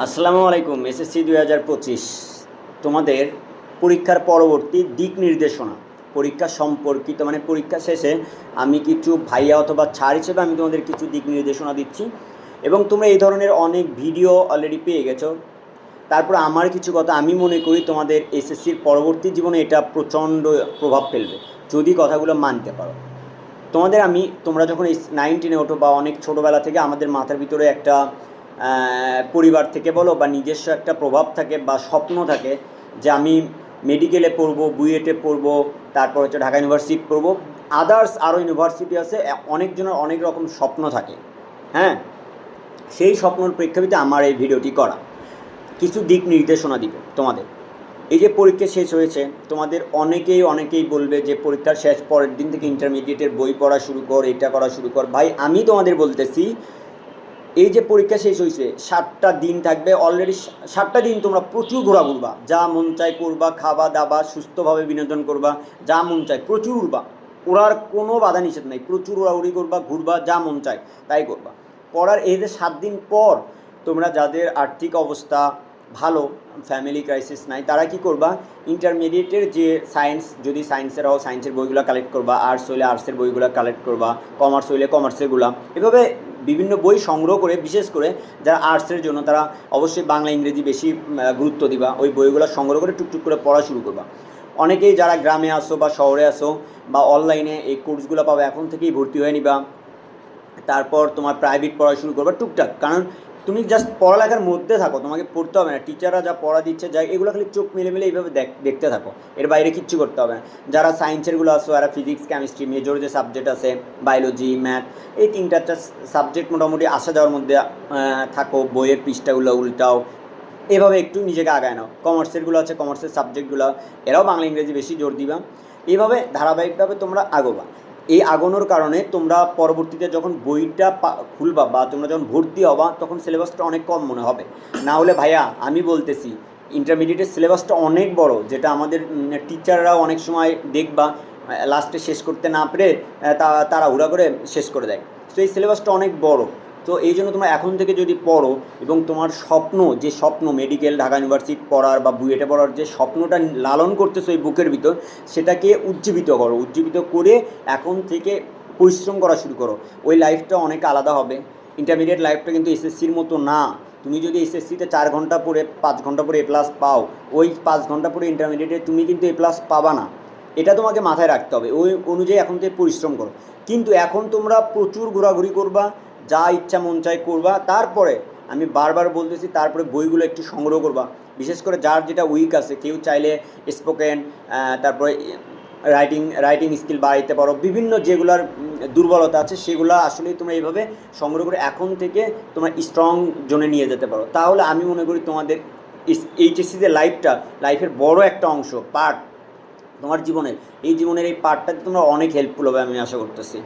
আসসালামু আলাইকুম। এসএসসি 2025 তোমাদের পরীক্ষার পরবর্তী দিক নির্দেশনা, পরীক্ষা সম্পর্কিত মানে পরীক্ষা শেষে আমি কিছু ভাইয়া অথবা ছাড় হিসেবে আমি তোমাদের কিছু দিক নির্দেশনা দিচ্ছি এবং তোমরা এই ধরনের অনেক ভিডিও অলরেডি পেয়ে গেছো। তারপর আমার কিছু কথা আমি মনে করি তোমাদের এসএসসির পরবর্তী জীবনে এটা প্রচণ্ড প্রভাব ফেলবে যদি কথাগুলো মানতে পারো। তোমরা যখন এই 9-10-এ ওঠো বা অনেক ছোটোবেলা থেকে আমাদের মাথার ভিতরে একটা পরিবার থেকে বলো বা নিজস্ব একটা প্রভাব থাকে বা স্বপ্ন থাকে যে আমি মেডিকেলে পড়বো, বুয়েটে পড়বো, তারপর হচ্ছে ঢাকা ইউনিভার্সিটি পড়বো, আদার্স আরও ইউনিভার্সিটি আছে, অনেকজনের অনেক রকম স্বপ্ন থাকে। হ্যাঁ, সেই স্বপ্নর প্রেক্ষাপটে আমার এই ভিডিওটি করা। কিছু দিক নির্দেশনা দিবে তোমাদের। এই যে পরীক্ষা শেষ হয়েছে, তোমাদের অনেকেই বলবে যে পরীক্ষার শেষ পরের দিন থেকে ইন্টারমিডিয়েটের বই পড়া শুরু কর, এটা করা শুরু কর। ভাই আমি তোমাদের বলতেছি, এই যে পরীক্ষা শেষ হয়েছে 7টা দিন থাকবে, অলরেডি 7টা দিন তোমরা প্রচুর ঘোরা ঘুরবা, যা মন চায় করবা, খাওয়া দাওয়া সুস্থভাবে বিনোদন করবা, যা মন চায় প্রচুর উড়বা, ওড়ার কোনো বাধা নিষেধ নাই, প্রচুর উড়াউড়ি করবা, ঘুরবা, যা মন চায় তাই করবা। পড়ার এই যে 7 দিন পর তোমরা যাদের আর্থিক অবস্থা ভালো, ফ্যামিলি ক্রাইসিস নাই, তারা কি করবা, ইন্টারমিডিয়েটের যে সায়েন্স, যদি সায়েন্সের হও সায়েন্সের বইগুলো কালেক্ট করবা, আর্টস হইলে আর্টসের বইগুলো কালেক্ট করবা, কমার্স হইলে কমার্সেরগুলো, এভাবে বিভিন্ন বই সংগ্রহ করে, বিশেষ করে যারা আর্টসের জন্য তারা অবশ্যই বাংলা ইংরেজি বেশি গুরুত্ব দিবা, ওই বইগুলো সংগ্রহ করে টুকটুক করে পড়া শুরু করবা। অনেকেই যারা গ্রামে আসো বা শহরে আসো বা অনলাইনে এই কোর্সগুলো পাবে, এখন থেকেই ভর্তি হয়ে নিবা। তারপর তোমার প্রাইভেট পড়া শুরু করবা টুকটাক, কারণ তুমি জাস্ট পড়ালেখার মধ্যে থাকো, তোমাকে পড়তে হবে না, টিচাররা যা পড়া দিচ্ছে যা এগুলো খালি চোখ মেলে মেলে এইভাবে দেখতে থাকো, এর বাইরে কিচ্ছু করতে হবে না। যারা সায়েন্সেরগুলো আসো, এরা ফিজিক্স কেমিস্ট্রি মেজর যে সাবজেক্ট আছে, বায়োলজি ম্যাথ, এই 3-4টা সাবজেক্ট মোটামুটি আসা যাওয়ার মধ্যে থাকো, বইয়ের পৃষ্ঠাগুলো উল্টাও, এভাবে একটু নিজেকে আগায় নাও। কমার্সেরগুলো আছে, কমার্সের সাবজেক্টগুলো এরাও বাংলা ইংরেজি বেশি জোর দিবা, এইভাবে ধারাবাহিকভাবে তোমরা আಗೋবা। এই আগানোর কারণে তোমরা পরবর্তীতে যখন বইটা খুলবা বা তোমরা যখন ভর্তি হবা, তখন সিলেবাসটা অনেক কম মনে হবে। না হলে ভাইয়া আমি বলতেছি, ইন্টারমিডিয়েটের সিলেবাসটা অনেক বড়, যেটা আমাদের টিচাররাও অনেক সময় দেখবা লাস্টে শেষ করতে না পেরে তারা হুড়া করে শেষ করে দেয়। তো এই সিলেবাসটা অনেক বড়, তো এই জন্য তোমরা এখন থেকে যদি পড়ো এবং তোমার যে স্বপ্ন মেডিকেল ঢাকা ইউনিভার্সিটি পড়ার বা বুয়েটে পড়ার যে স্বপ্নটা লালন করতেছো এই বুকের ভিতর, সেটাকে উজ্জীবিত করো, উজ্জীবিত করে এখন থেকে পরিশ্রম করা শুরু করো। ওই লাইফটা অনেক আলাদা হবে। ইন্টারমিডিয়েট লাইফটা কিন্তু এসএসসির মতো না। তুমি যদি এসএসসিতে 4 ঘন্টা পড়ে 5 ঘন্টা পরে A+ পাও, ওই 5 ঘন্টা পরে ইন্টারমিডিয়েটে তুমি কিন্তু A+ পাবা না। এটা তোমাকে মাথায় রাখতে হবে, ওই অনুযায়ী এখন থেকে পরিশ্রম করো। কিন্তু এখন তোমরা প্রচুর ঘোরাঘুরি করবা, যা ইচ্ছা মন চায় করবা। তারপরে আমি বারবার বলতেছি, তারপরে বইগুলো একটু সংগ্রহ করবা, বিশেষ করে যার যেটা উইক আছে, কেউ চাইলে স্পোকেন, তারপরে রাইটিং স্কিল বাড়াইতে পারো, বিভিন্ন যেগুলার দুর্বলতা আছে সেগুলো আসলেই তোমরা এইভাবে সংগ্রহ করে এখন থেকে তোমরা স্ট্রং জোনে নিয়ে যেতে পারো। তাহলে আমি মনে করি তোমাদের এইচএসসি যে লাইফের বড় একটা অংশ পার্ট তোমার জীবনের, এই জীবনের এই পার্টটাতে তোমরা অনেক হেল্পফুল হবে আমি আশা করতেছি।